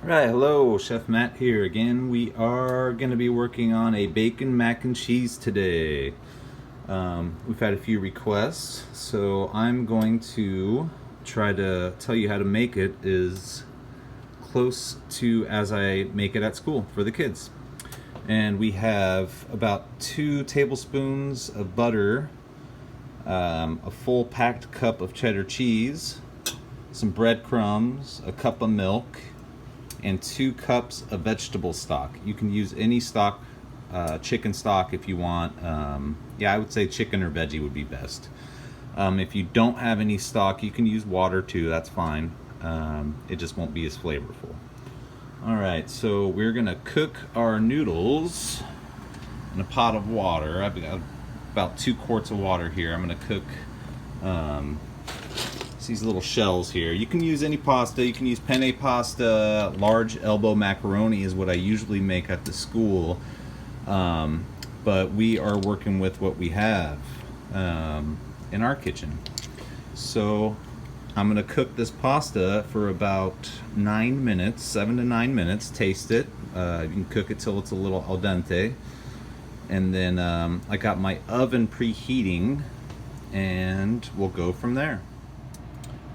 Alright, hello, Chef Matt here again. We are going to be working on a bacon mac and cheese today. We've had a few requests, so I'm going to try to tell you how to make it as close to as I make it at school for the kids. And we have about 2 tablespoons of butter, a full packed cup of cheddar cheese, some breadcrumbs, a cup of milk, and 2 cups of vegetable stock. You can use any stock, chicken stock if you want. Yeah, I would say chicken or veggie would be best. If you don't have any stock, you can use water too, that's fine. It just won't be as flavorful. Alright, so we're gonna cook our noodles in a pot of water. I've got about 2 quarts of water here. I'm gonna cook these little shells here. You can use any pasta. You can use penne pasta. Large elbow macaroni is what I usually make at the school, but we are working with what we have in our kitchen. So I'm gonna cook this pasta for about 9 minutes, 7 to 9 minutes. Taste it. You can cook it till it's a little al dente, and then I got my oven preheating, and we'll go from there.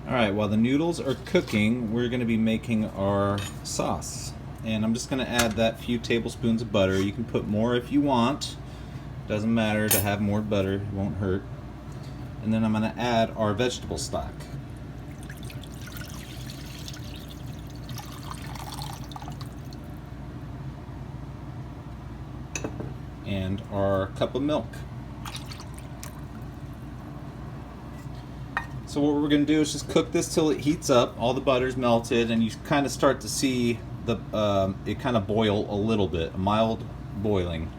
Alright, while the noodles are cooking, we're going to be making our sauce. And I'm just going to add that few tablespoons of butter. You can put more if you want. Doesn't matter to have more butter, it won't hurt. And then I'm going to add our vegetable stock. And our cup of milk. So what we're going to do is just cook this till it heats up, all the butter's melted, and you kind of start to see the it kind of boil a little bit, a mild boiling,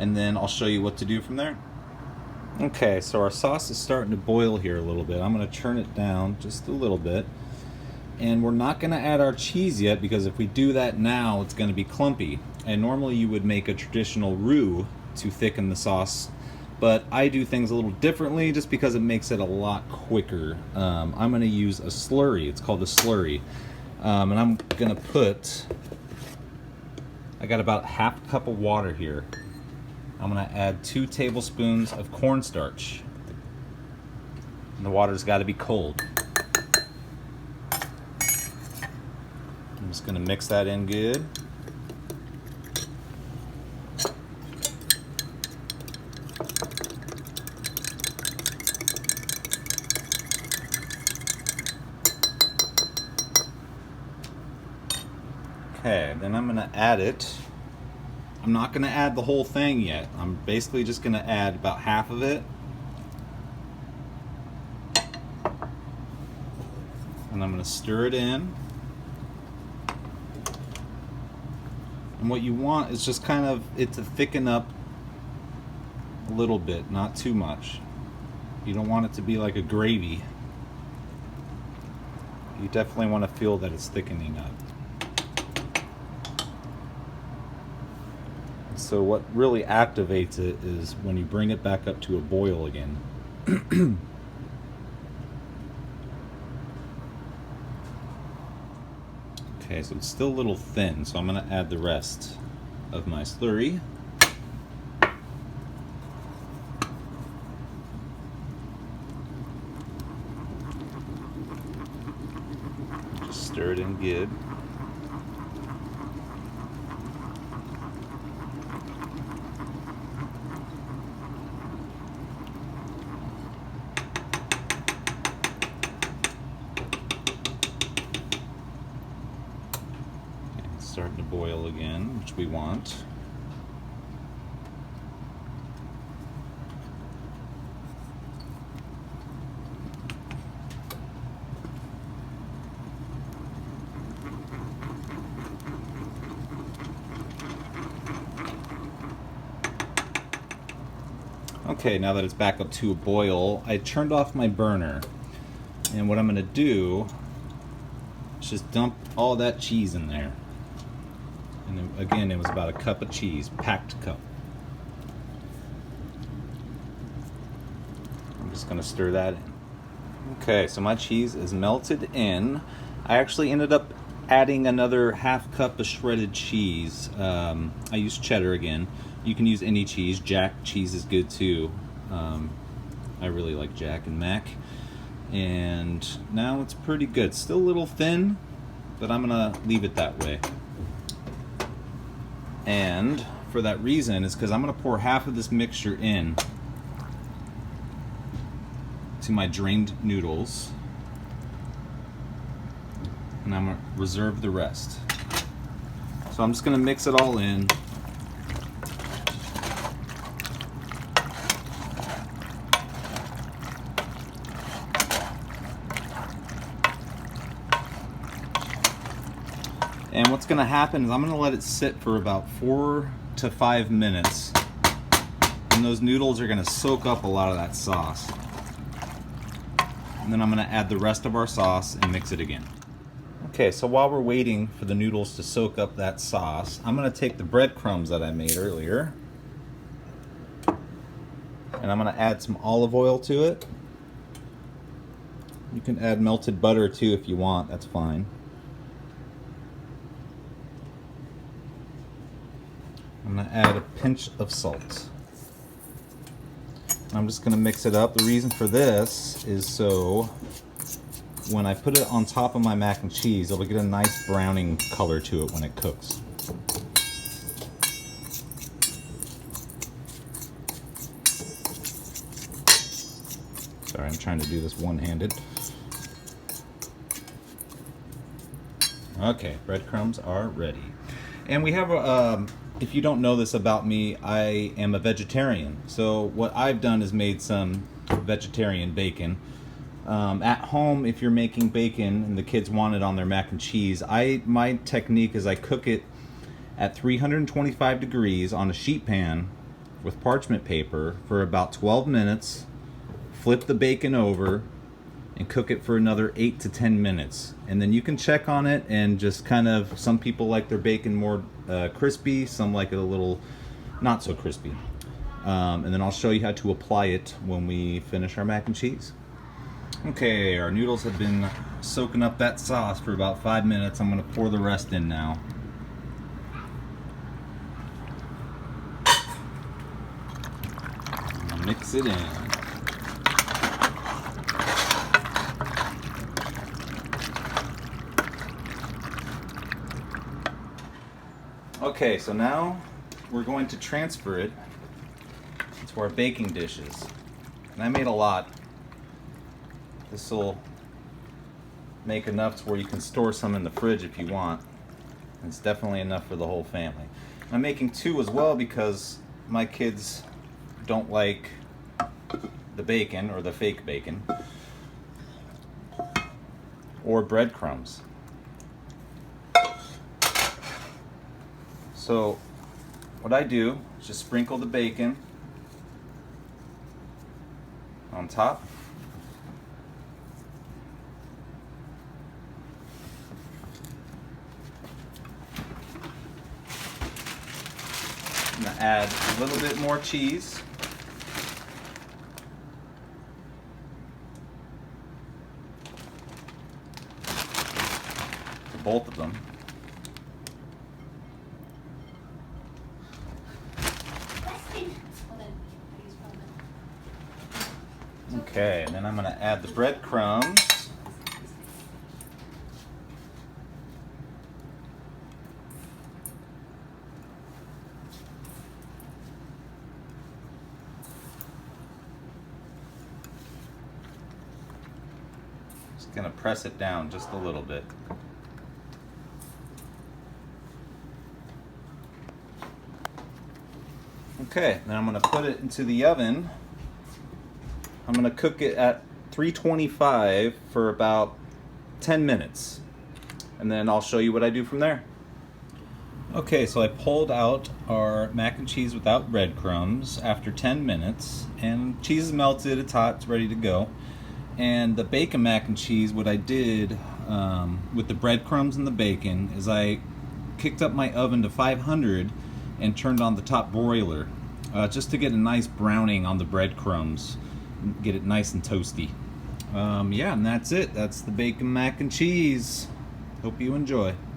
and then I'll show you what to do from there. Okay, so our sauce is starting to boil here a little bit. I'm going to turn it down just a little bit, and we're not going to add our cheese yet, because if we do that now, it's going to be clumpy, and normally you would make a traditional roux to thicken the sauce. But I do things a little differently just because it makes it a lot quicker. I'm going to use a slurry. It's called a slurry. And I'm going to put, I got about half a cup of water here. I'm going to add 2 tablespoons of cornstarch. And the water's got to be cold. I'm just going to mix that in good. Okay, then I'm going to add it. I'm not going to add the whole thing yet. I'm basically just going to add about half of it. And I'm going to stir it in. And what you want is just kind of it to thicken up a little bit, not too much. You don't want it to be like a gravy. You definitely want to feel that it's thickening up. So what really activates it is when you bring it back up to a boil again. Okay, so it's still a little thin, so I'm going to add the rest of my slurry. Just stir it in good. Starting to boil again, which we want. Okay, now that it's back up to a boil, I turned off my burner. And what I'm going to do is just dump all that cheese in there. And then, again, it was about a cup of cheese, packed cup. I'm just going to stir that in. Okay, so my cheese is melted in. I actually ended up adding another half cup of shredded cheese. I use cheddar again. You can use any cheese. Jack cheese is good too. I really like Jack and Mac. And now it's pretty good. Still a little thin, but I'm gonna leave it that way. And for that reason is because I'm gonna pour half of this mixture in to my drained noodles, and I'm gonna reserve the rest. So I'm just gonna mix it all in. And what's gonna happen is I'm gonna let it sit for about 4 to 5 minutes. And those noodles are gonna soak up a lot of that sauce. And then I'm gonna add the rest of our sauce and mix it again. Okay, so while we're waiting for the noodles to soak up that sauce, I'm gonna take the breadcrumbs that I made earlier, and I'm gonna add some olive oil to it. You can add melted butter too if you want, that's fine. I'm gonna add a pinch of salt. I'm just gonna mix it up. The reason for this is so when I put it on top of my mac and cheese, it'll get a nice browning color to it when it cooks. Sorry, I'm trying to do this one-handed. Okay, breadcrumbs are ready. And we have a, if you don't know this about me, I am a vegetarian. So what I've done is made some vegetarian bacon. At home, if you're making bacon and the kids want it on their mac and cheese, my technique is I cook it at 325 degrees on a sheet pan with parchment paper for about 12 minutes, flip the bacon over, and cook it for another 8 to 10 minutes. And then you can check on it and just kind of, some people like their bacon more crispy, some like it a little not so crispy. And then I'll show you how to apply it when we finish our mac and cheese. Okay, our noodles have been soaking up that sauce for about 5 minutes. I'm gonna pour the rest in now. Mix it in. Okay, so now we're going to transfer it to our baking dishes. And I made a lot. This will make enough to where you can store some in the fridge if you want. It's definitely enough for the whole family. I'm making 2 as well because my kids don't like the bacon or the fake bacon or breadcrumbs. So what I do is just sprinkle the bacon on top. I'm gonna add a little bit more cheese. To both of them. Okay, and then I'm gonna add the breadcrumbs. Just gonna press it down just a little bit. Okay, then I'm gonna put it into the oven. I'm gonna cook it at 325 for about 10 minutes. And then I'll show you what I do from there. Okay, so I pulled out our mac and cheese without breadcrumbs after 10 minutes, and cheese is melted, it's hot, it's ready to go. And the bacon mac and cheese, what I did with the breadcrumbs and the bacon is I kicked up my oven to 500 and turned on the top broiler just to get a nice browning on the breadcrumbs, get it nice and toasty. Yeah, and that's it. That's the bacon mac and cheese. Hope you enjoy.